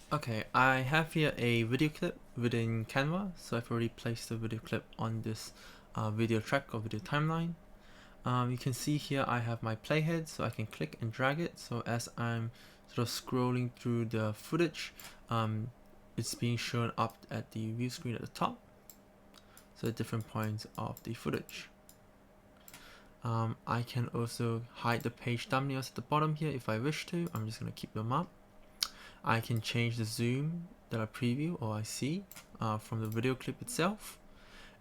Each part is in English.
Okay, I have here a video clip within Canva, so I've already placed the video clip on this video track or video timeline. You can see here I have my playhead, so I can click and drag it. So as I'm sort of scrolling through the footage, it's being shown up at the view screen at the top, so at different points of the footage. I can also hide the page thumbnails at the bottom here if I wish to. I'm just going to keep them up. I can change the zoom that I preview or I see from the video clip itself.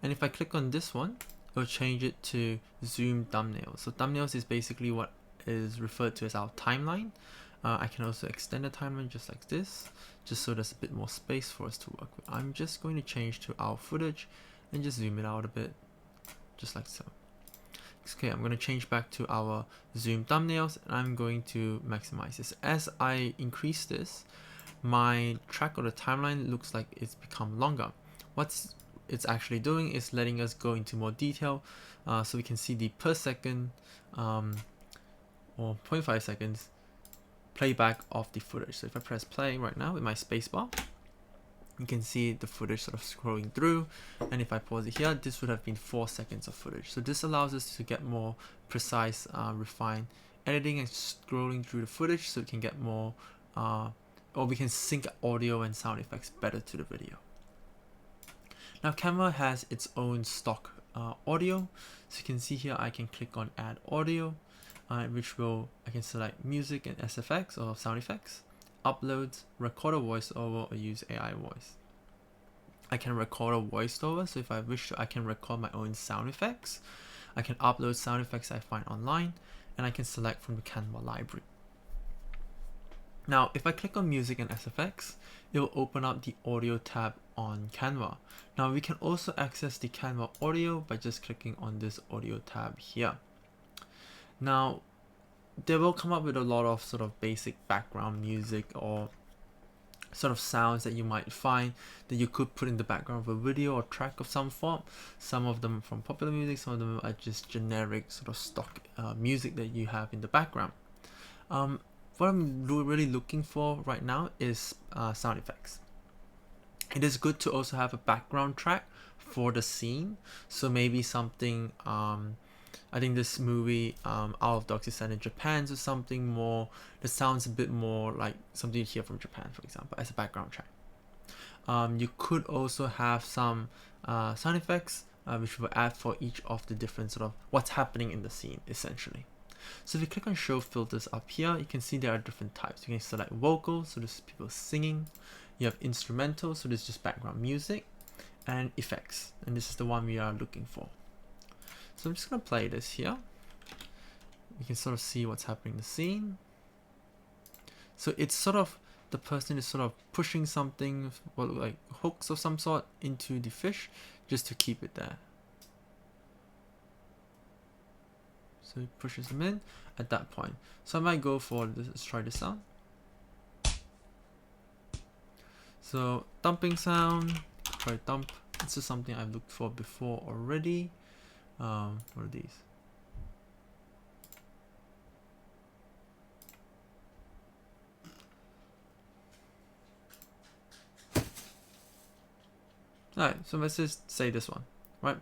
And if I click on this one, it'll change it to zoom thumbnails. So thumbnails is basically what is referred to as our timeline. I can also extend the timeline just like this, just so there's a bit more space for us to work with. I'm just going to change to our footage and just zoom it out a bit, just like so. Okay, I'm going to change back to our zoom thumbnails and I'm going to maximize this. As I increase this, my track or the timeline looks like it's become longer. What it's actually doing is letting us go into more detail, so we can see the per second or 0.5 seconds playback of the footage. So if I press play right now with my spacebar, you can see the footage sort of scrolling through, and if I pause it here, this would have been 4 seconds of footage. So this allows us to get more precise, refined editing and scrolling through the footage, so we can get more or we can sync audio and sound effects better to the video. Now Canva has its own stock audio, so you can see here I can click on add audio, which will, I can select music and SFX or sound effects, uploads, record a voiceover, or use AI voice. I can record a voiceover, so if I wish to, I can record my own sound effects. I can upload sound effects I find online, and I can select from the Canva library. Now, if I click on music and SFX, it will open up the audio tab on Canva. Now, we can also access the Canva audio by just clicking on this audio tab here. Now, they will come up with a lot of sort of basic background music or sort of sounds that you might find that you could put in the background of a video or track of some form. Some of them from popular music, some of them are just generic sort of stock music that you have in the background. What I'm really looking for right now is sound effects. It is good to also have a background track for the scene. So maybe something, I think this movie, Out of Dogs is set in Japan, so something more that sounds a bit more like something you hear from Japan, for example, as a background track. You could also have some sound effects, which will add for each of the different sort of what's happening in the scene, essentially. So if you click on show filters up here, you can see there are different types. You can select vocals, so this is people singing. You have instrumental, so this is just background music, and effects, and this is the one we are looking for. So I'm just going to play this here. You can sort of see what's happening in the scene. So it's sort of, the person is sort of pushing something, well, like hooks of some sort into the fish just to keep it there. So he pushes them in at that point. So I might go for this. Let's try this out. So thumping sound, try thump. This is something I've looked for before already. What are these? Alright, so let's just say this one, right?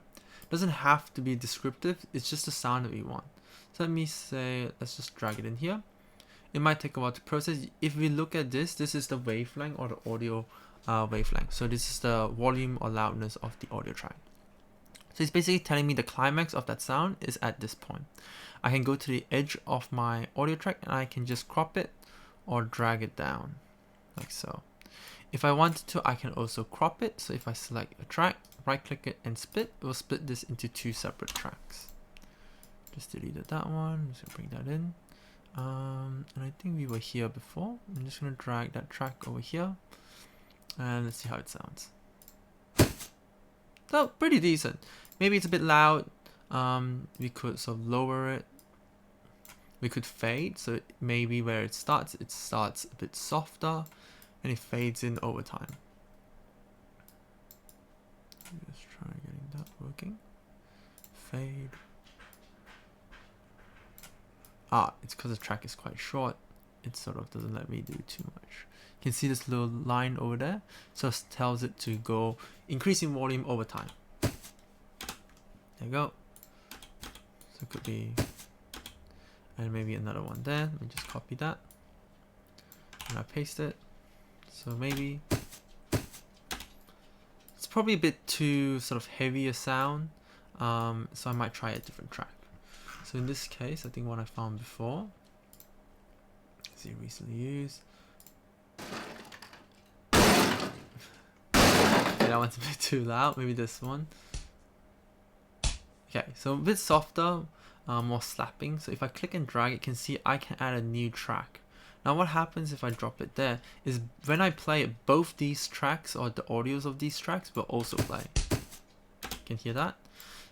Doesn't have to be descriptive, it's just the sound that we want. So let me say, let's just drag it in here. It might take a while to process. If we look at this, this is the wavelength or the audio wavelength. So this is the volume or loudness of the audio track. So it's basically telling me the climax of that sound is at this point. I can go to the edge of my audio track and I can just crop it or drag it down, like so. If I wanted to, I can also crop it. So if I select a track, right click it and split, it will split this into 2 separate tracks. Just deleted that one, I'm just gonna bring that in. And I think we were here before. I'm just gonna drag that track over here and let's see how it sounds. So pretty decent. Maybe it's a bit loud. We could sort of lower it. We could fade, so maybe where it starts a bit softer and it fades in over time. Just try getting that working. Fade. It's because the track is quite short. it sort of doesn't let me do too much. You can see this little line over there, so it tells it to go increasing volume over time. There you go. So it could be, and maybe another one there. Let me just copy that and I paste it. So maybe it's probably a bit too sort of heavier sound, so I might try a different track. So in this case, I think what I found before, see, recently used. Okay, that one's a bit too loud. Maybe this one. Okay, so a bit softer, more slapping. So if I click and drag, you can see I can add a new track. Now what happens if I drop it there is when I play it, both these tracks or the audios of these tracks will also play. You can hear that?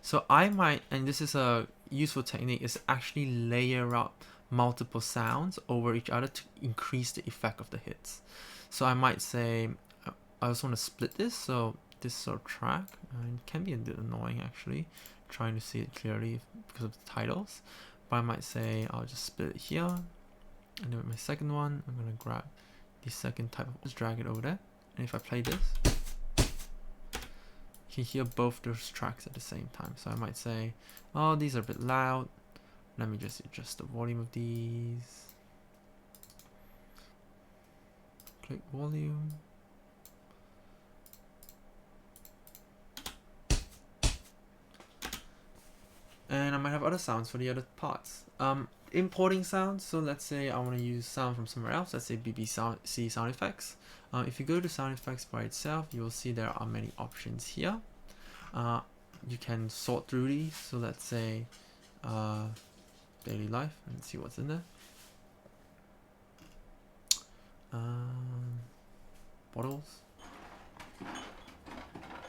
So I might, and this is a useful technique, is actually layer up multiple sounds over each other to increase the effect of the hits. So I might say, I also want to split this, so this sort of track, and it can be a bit annoying actually, trying to see it clearly because of the titles, but I might say I'll just split it here, and then with my second one, I'm going to grab the second type of, just drag it over there, and if I play this, you can hear both those tracks at the same time. So I might say, oh, these are a bit loud, let me just adjust the volume of these, click volume, and I might have other sounds for the other parts. Importing sounds, so let's say I want to use sound from somewhere else, let's say BBC sound effects. If you go to sound effects by itself, you will see there are many options here. You can sort through these, so let's say daily life, and see what's in there. Bottles.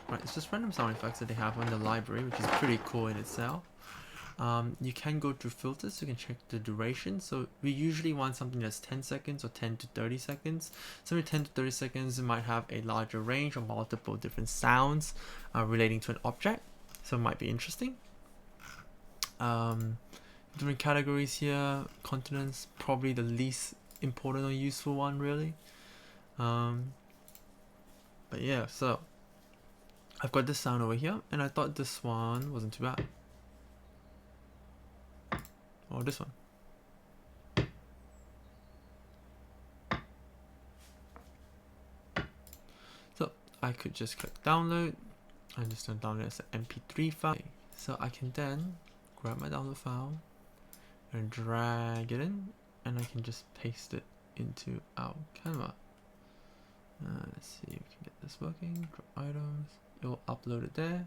Right, it's just random sound effects that they have on the library, which is pretty cool in itself. You can go through filters, so you can check the duration. So we usually want something that's 10 seconds or 10 to 30 seconds. Something 10 to 30 seconds might have a larger range of multiple different sounds relating to an object, so it might be interesting. Different categories here. Continents, probably the least important or useful one really. But yeah, so I've got this sound over here, and I thought this one wasn't too bad. Or this one. So I could just click download. I'm just going to download as an MP3 file. So I can then grab my download file and drag it in, and I can just paste it into our Canva. Let's see if we can get this working. Drop items. It will upload it there,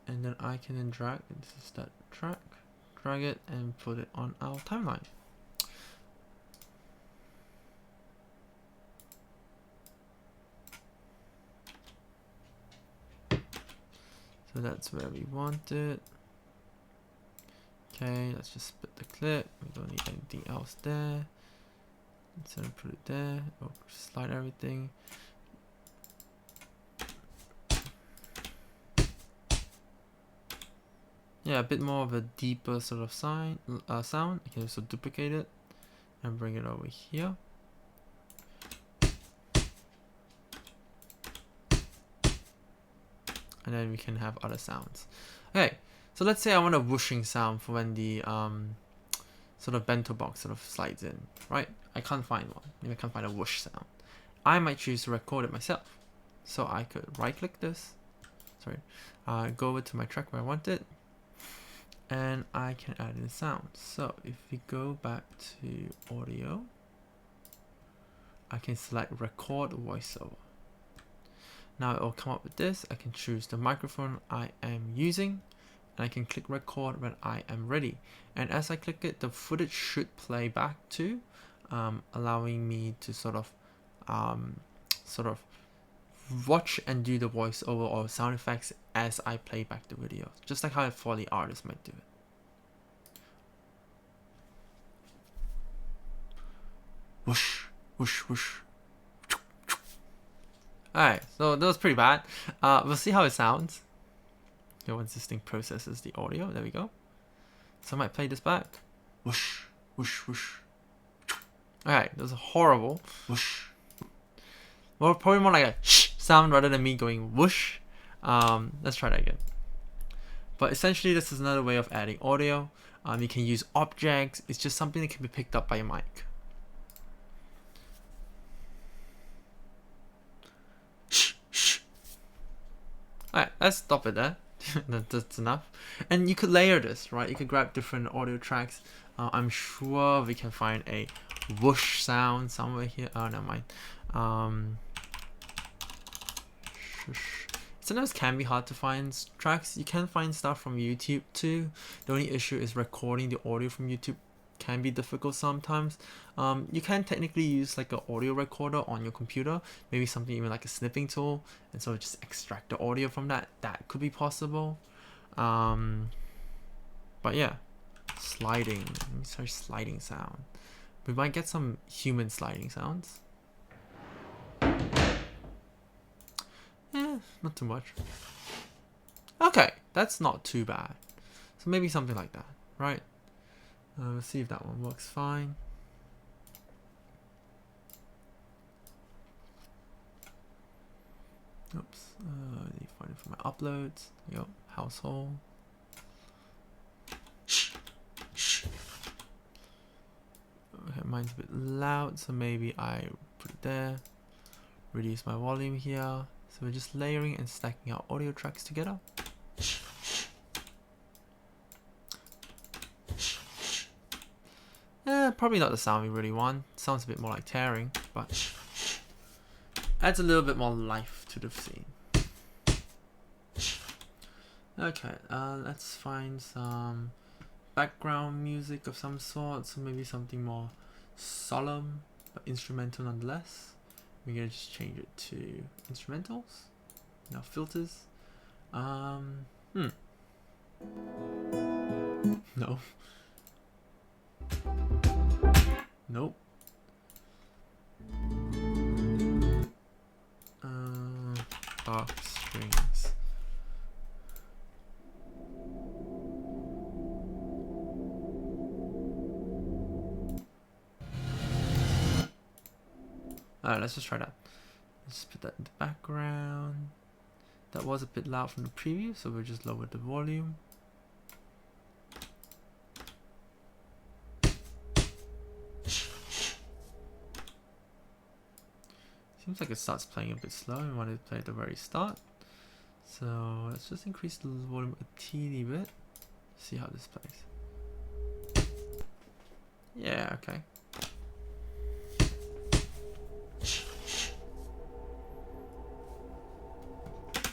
and then I can then drag. This is that track. Drag it and put it on our timeline. So that's where we want it. Okay, let's just split the clip. We don't need anything else there. Instead of put it there, or slide everything. Yeah, a bit more of a deeper sort of sound. I can also duplicate it and bring it over here. And then we can have other sounds. Okay, so let's say I want a whooshing sound for when the sort of bento box sort of slides in, right? I can't find one. Maybe I can't find a whoosh sound. I might choose to record it myself. So I could right click this, go over to my track where I want it, and I can add in sound. So if we go back to audio, I can select record voiceover. Now it will come up with this. I can choose the microphone I am using, and I can click record when I am ready. And as I click it, the footage should play back too, allowing me to sort of watch and do the voiceover or sound effects as I play back the video, just like how a Foley artist might do it. Whoosh, whoosh, whoosh. Alright, so that was pretty bad. We'll see how it sounds. Okay, once this thing processes the audio, there we go. So I might play this back. Whoosh, whoosh, whoosh. Alright, that was horrible. Whoosh. Well, probably more like a shh sound rather than me going whoosh. Let's try that again. But essentially, this is another way of adding audio. You can use objects. It's just something that can be picked up by your mic. Shh, shh. Alright, let's stop it there. That's enough. And you could layer this, right? You could grab different audio tracks. I'm sure we can find a whoosh sound somewhere here. Oh, never mind. Sometimes can be hard to find tracks. You can find stuff from YouTube too. The only issue is recording the audio from YouTube can be difficult sometimes. You can technically use like an audio recorder on your computer, maybe something even like a snipping tool, and so just extract the audio from that. That could be possible. But yeah, sliding. Let me search sliding sound. We might get some human sliding sounds. Not too much. Okay, that's not too bad. So maybe something like that, right? Let's see if that one works fine. Oops. I need to find it for my uploads. Yep, household. Okay, mine's a bit loud, so maybe I put it there. Reduce my volume here. So we're just layering and stacking our audio tracks together. Probably not the sound we really want. Sounds a bit more like tearing, but adds a little bit more life to the scene. Okay, let's find some background music of some sort. So maybe something more solemn, but instrumental nonetheless. We're gonna just change it to instrumentals. Now filters. No. Nope. Dark strings. Alright, let's just try that. Let's just put that in the background. That was a bit loud from the preview, so we'll just lower the volume. Seems like it starts playing a bit slow. We want to play at the very start. So let's just increase the volume a teeny bit. See how this plays. Yeah, okay.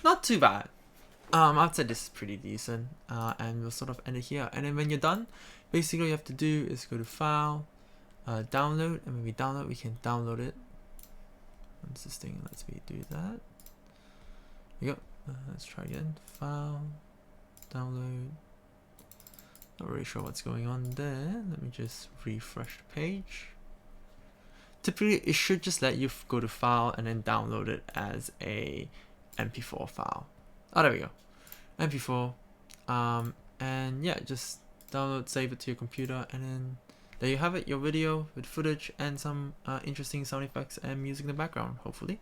Not too bad. I'd say this is pretty decent. And we'll sort of end it here. And then when you're done, basically all you have to do is go to File, Download, and when we download, we can download it. Once this thing lets me do that. There you go. Let's try again. File, Download. Not really sure what's going on there. Let me just refresh the page. Typically, it should just let you go to File and then download it as a MP4 file. Oh, there we go. MP4. And yeah, just download, save it to your computer, and then there you have it, your video with footage and some interesting sound effects and music in the background, hopefully.